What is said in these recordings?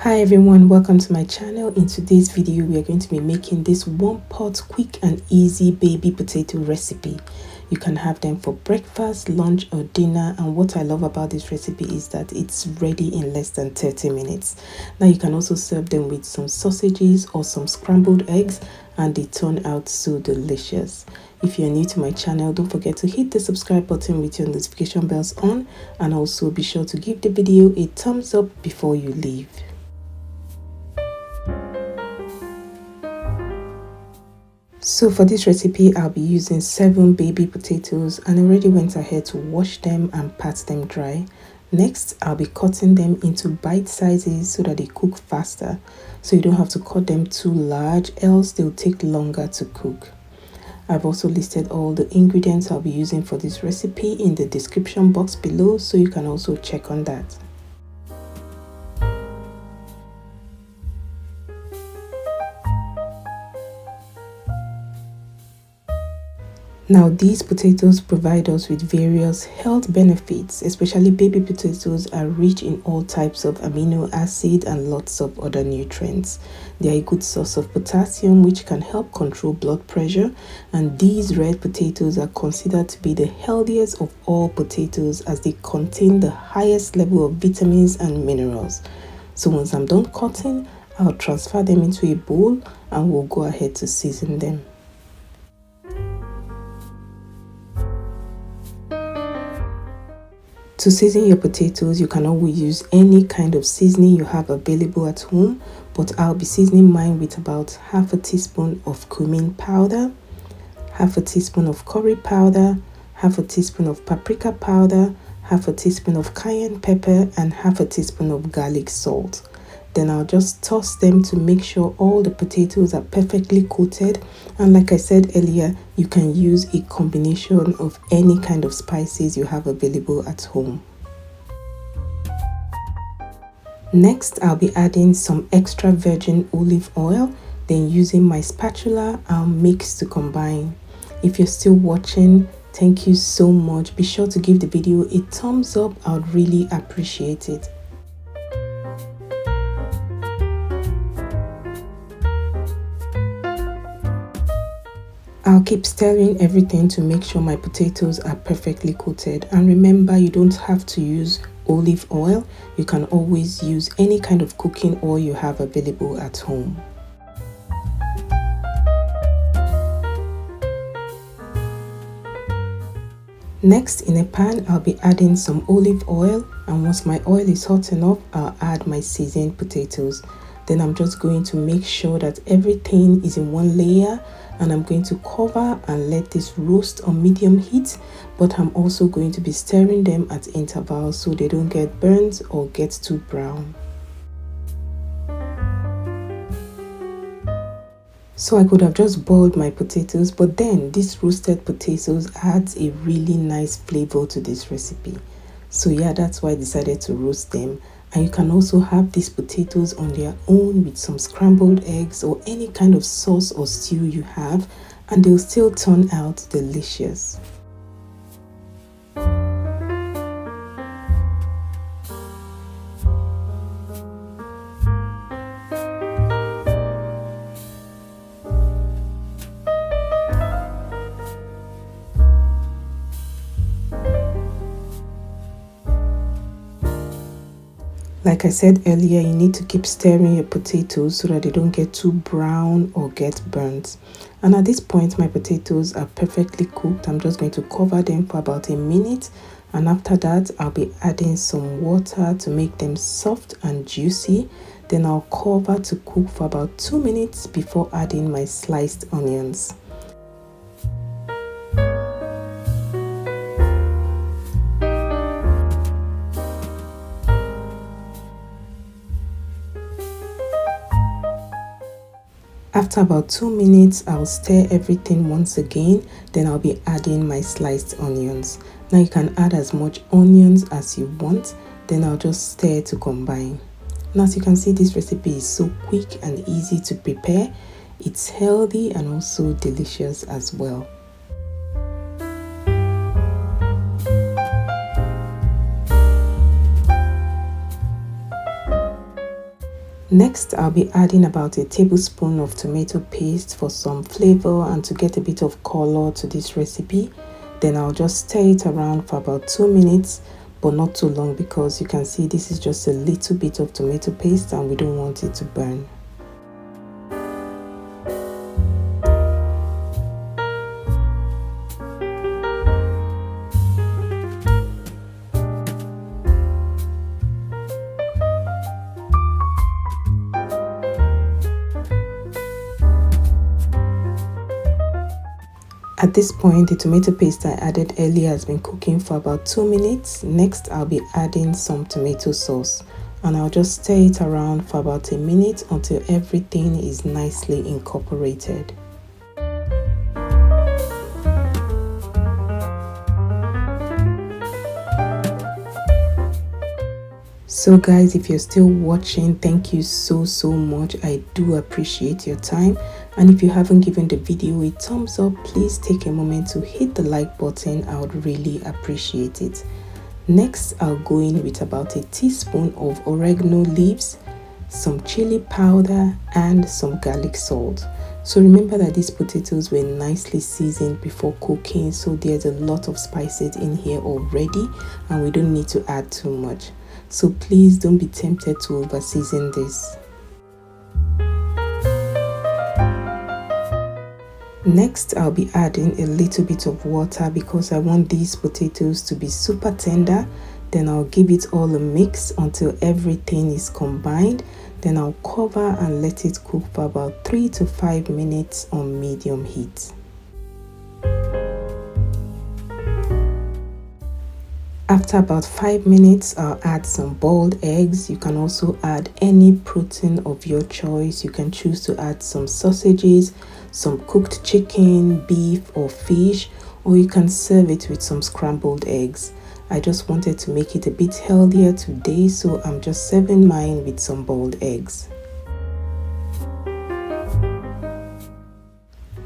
Hi everyone, welcome to my channel. In today's video we are going to be making this one pot quick and easy baby potato recipe. You can have them for breakfast, lunch or dinner, and what I love about this recipe is that it's ready in less than 30 minutes. Now you can also serve them with some sausages or some scrambled eggs and they turn out so delicious. If you're new to my channel, don't forget to hit the subscribe button with your notification bells on, and also be sure to give the video a thumbs up before you leave. So for this recipe, I'll be using 7 baby potatoes and I already went ahead to wash them and pat them dry. Next, I'll be cutting them into bite sizes so that they cook faster. So you don't have to cut them too large, else they'll take longer to cook. I've also listed all the ingredients I'll be using for this recipe in the description box below, so you can also check on that. Now these potatoes provide us with various health benefits, especially baby potatoes are rich in all types of amino acid and lots of other nutrients. They are a good source of potassium which can help control blood pressure, and these red potatoes are considered to be the healthiest of all potatoes as they contain the highest level of vitamins and minerals. So once I'm done cutting, I'll transfer them into a bowl and we'll go ahead to season them. To season your potatoes, you can always use any kind of seasoning you have available at home, but I'll be seasoning mine with about half a teaspoon of cumin powder, half a teaspoon of curry powder, half a teaspoon of paprika powder, half a teaspoon of cayenne pepper, and half a teaspoon of garlic salt. Then I'll just toss them to make sure all the potatoes are perfectly coated, and like I said earlier, you can use a combination of any kind of spices you have available at home. Next, I'll be adding some extra virgin olive oil, then using my spatula, I'll mix to combine. If you're still watching, thank you so much. Be sure to give the video a thumbs up, I would really appreciate it. I'll keep stirring everything to make sure my potatoes are perfectly coated, and remember, you don't have to use olive oil. You can always use any kind of cooking oil you have available at home. Next, in a pan, I'll be adding some olive oil, and once my oil is hot enough, I'll add my seasoned potatoes. Then I'm just going to make sure that everything is in one layer, and I'm going to cover and let this roast on medium heat, but I'm also going to be stirring them at intervals so they don't get burnt or get too brown. So I could have just boiled my potatoes, but then this roasted potatoes adds a really nice flavor to this recipe. So yeah, that's why I decided to roast them. And you can also have these potatoes on their own with some scrambled eggs or any kind of sauce or stew you have, and they'll still turn out delicious. Like I said earlier, you need to keep stirring your potatoes so that they don't get too brown or get burnt. And at this point, my potatoes are perfectly cooked. I'm just going to cover them for about a minute, and after that, I'll be adding some water to make them soft and juicy. Then I'll cover to cook for about 2 minutes before adding my sliced onions. After about 2 minutes, I'll stir everything once again, then I'll be adding my sliced onions. Now you can add as much onions as you want, then I'll just stir to combine. Now as you can see, this recipe is so quick and easy to prepare. It's healthy and also delicious as well. Next, I'll be adding about a tablespoon of tomato paste for some flavor and to get a bit of color to this recipe. Then I'll just stir it around for about 2 minutes, but not too long because you can see this is just a little bit of tomato paste and we don't want it to burn. At this point, the tomato paste I added earlier has been cooking for about 2 minutes. Next, I'll be adding some tomato sauce and I'll just stir it around for about a minute until everything is nicely incorporated. So guys, if you're still watching, thank you so much. I do appreciate your time, and if you haven't given the video a thumbs up, please take a moment to hit the like button. I would really appreciate it. Next, I'll go in with about a teaspoon of oregano leaves, some chili powder and some garlic salt. So remember that these potatoes were nicely seasoned before cooking, so there's a lot of spices in here already and we don't need to add too much. So please don't be tempted to over season this. Next, I'll be adding a little bit of water because I want these potatoes to be super tender. Then I'll give it all a mix until everything is combined. Then I'll cover and let it cook for about 3 to 5 minutes on medium heat. After about 5 minutes, I'll add some boiled eggs. You can also add any protein of your choice. You can choose to add some sausages, some cooked chicken, beef or fish, or you can serve it with some scrambled eggs. I just wanted to make it a bit healthier today, so I'm just serving mine with some boiled eggs.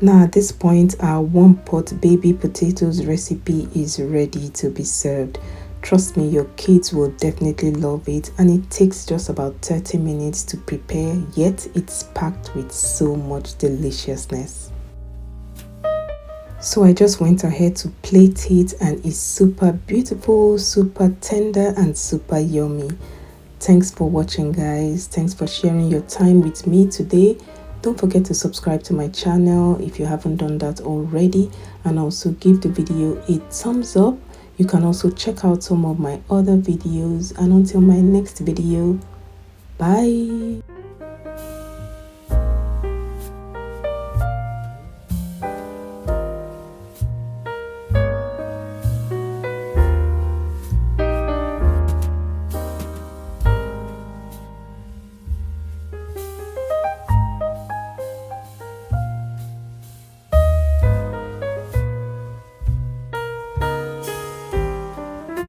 Now at this point, our one pot baby potatoes recipe is ready to be served. Trust me, your kids will definitely love it, and it takes just about 30 minutes to prepare, yet it's packed with so much deliciousness. So I just went ahead to plate it and it's super beautiful, super tender and super yummy. Thanks for watching guys. Thanks for sharing your time with me today. Don't forget to subscribe to my channel if you haven't done that already, and also give the video a thumbs up. You can also check out some of my other videos, and until my next video, bye.